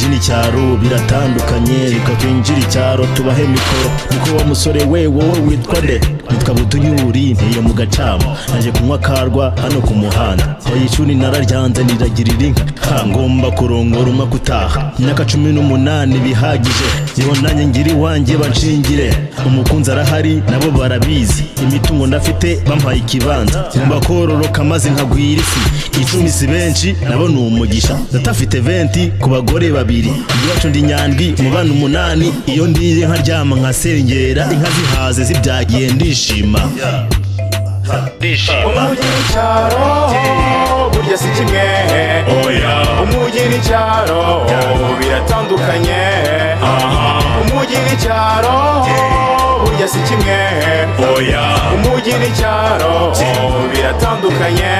umujyi n'icyaro biratandukanye, reka twinjire icyaro tubahe mikoro. Niko wa musore we wowe witwa nde? Nitwa Butunyuri nteye mu Gacamo, naje kunywa karwa hano ku muhanda. Oyicuni nararyanze niragirira inka, ngomba kurongora umwaka utaha. Imyaka 18 bihagije, niho nanjye ngira iwanjye banshingire. Umukunzi arahari nabo barabizi, imitungo ndafite bampaye ikibanza. Ngomba kororoka maze nkagwira isi, 10 si benshi nabo ni umugisha. Ndatafite 20 ku bagore babiri, iwacu ndi Nyandwi mu bana 8. Iyo ndiye nkaryama nkasengera, inka zihaze zibyagiye ndishima. Umujyi n'icyaro burya si kimwe, umujyi n'icyaro biratandukanye. Umujyi n'icyaro burya si kimwe, umujyi n'icyaro biratandukanye.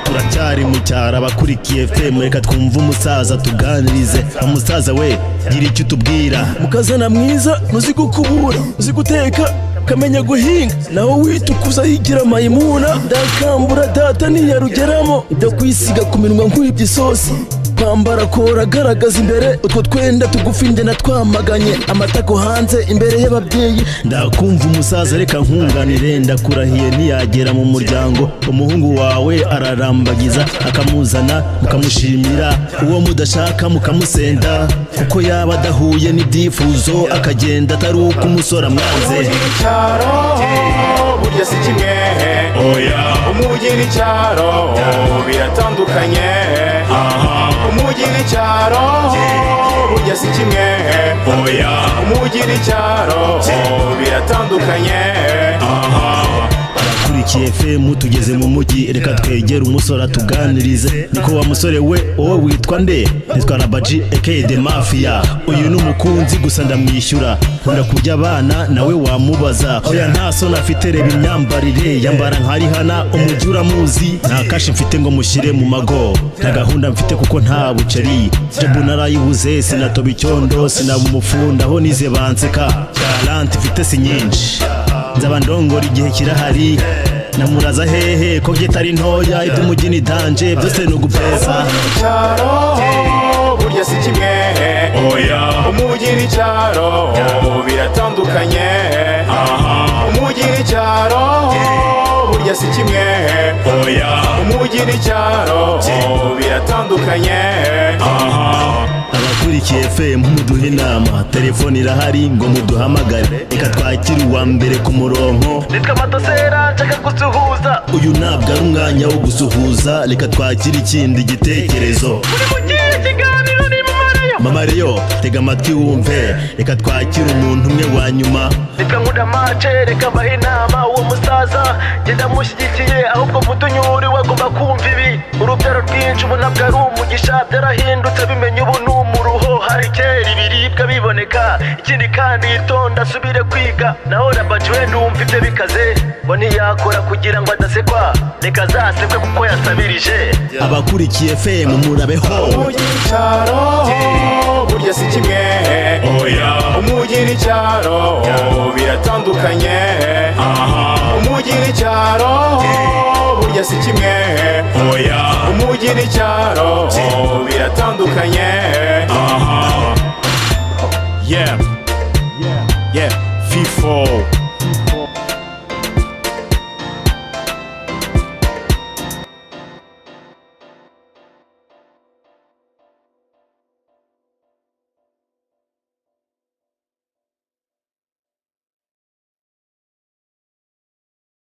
Turacyari mu cyaro abakurikiye FM, reka twumve umusaza tuganirize. Umusaza we gira icyo utubwira. Mukazana mwiza muzi gukubura, muzi guteka, kamenya guhinga, naho witukuza higira Mayimuna. Ndakambura data niyarugeramo, ibyo kwisiga ku minwa nk'ibyo isosi, kwambara kora garagaza imbere, utwo twenda tugufi nde natwamaganye, amatako hanze imbere y'ababyeyi. Ndakumva umusaza reka nkunganire, ndakurahiye ntiyagera mu muryango. Umuhungu wawe ararambagiza akamuzana mukamushimira, uwo mudashaka mukamusenda, kuko yaba adahuye n'ibyifuzo akagenda atari uko umusora mwanze. Burya si kimwe, umujyi n'icyaro biratandukanye. Umujyi n'icyaro burya si kimwe, umujyi n'icyaro biratandukanye. Abakurikiye FM tugeze mu mujyi, reka twegere umusore tuganirize. Niko wa musore we wowe witwa nde? Nitwa Rabaji aka The Mafia. Uyu ni umukunzi gusa ndamwishyura, nkunda kurya abana nawe wamubaza. Hoya nta soni afite, reba imyambarire yambara nk'ari hana umujyi uramuzi. Nta kashi mfite ngo mushyire mu mago, nta gahunda mfite kuko nta buceri. Jebu narayibuze sinatoba icyondo, sinaba umufunda aho nize banseka. Talent mfite si nyinshi, nzaba ndongora igihe kirahari. Namuraza hehe ko gitari ntoya, iby'umujyi ni danje byose ni ugupesa. Burya si kimwe, umujyi n'icyaro biratandukanye. Umujyi n'icyaro burya si kimwe, umujyi n'icyaro biratandukanye. Abakurikiye FM muduhe inama, telefone irahari ngo muduhamagare, reka twakire uwa mbere ku murongo. Nitwa Matosera nshaka gusuhuza. Uyu ntabwo ari umwanya wo gusuhuza, reka twakire ikindi gitekerezo. Uri mu gihe kiganiro ni Mama Reyo tega amatwi wumve, reka twakire umuntu umwe wa nyuma. Reka nkunda mace, reka bahe inama uwo musaza, genda mushyigikiye ahubwo Butunyuri wagomba kumva ibi. Urubyaro rwinshi ubu ntabwo ari umugisha, byarahindutse bimenye ubu ni umuruho. Hari kera ibiribwa biboneka, ikindi kandi itonda asubire kwiga. Naho Rabaji we numva ibyo bikaze, ngo ntiyakora kugira ngo adasekwa, reka azasekwe kuko yasabirije. Abakurikiye FM murabeho. Umujyi n'icyaro burya si kimwe, umujyi n'icyaro biratandukanye. Umujyi n'icyaro burya si kimwe, umujyi n'icyaro biratandukanye. Yeah, FIFO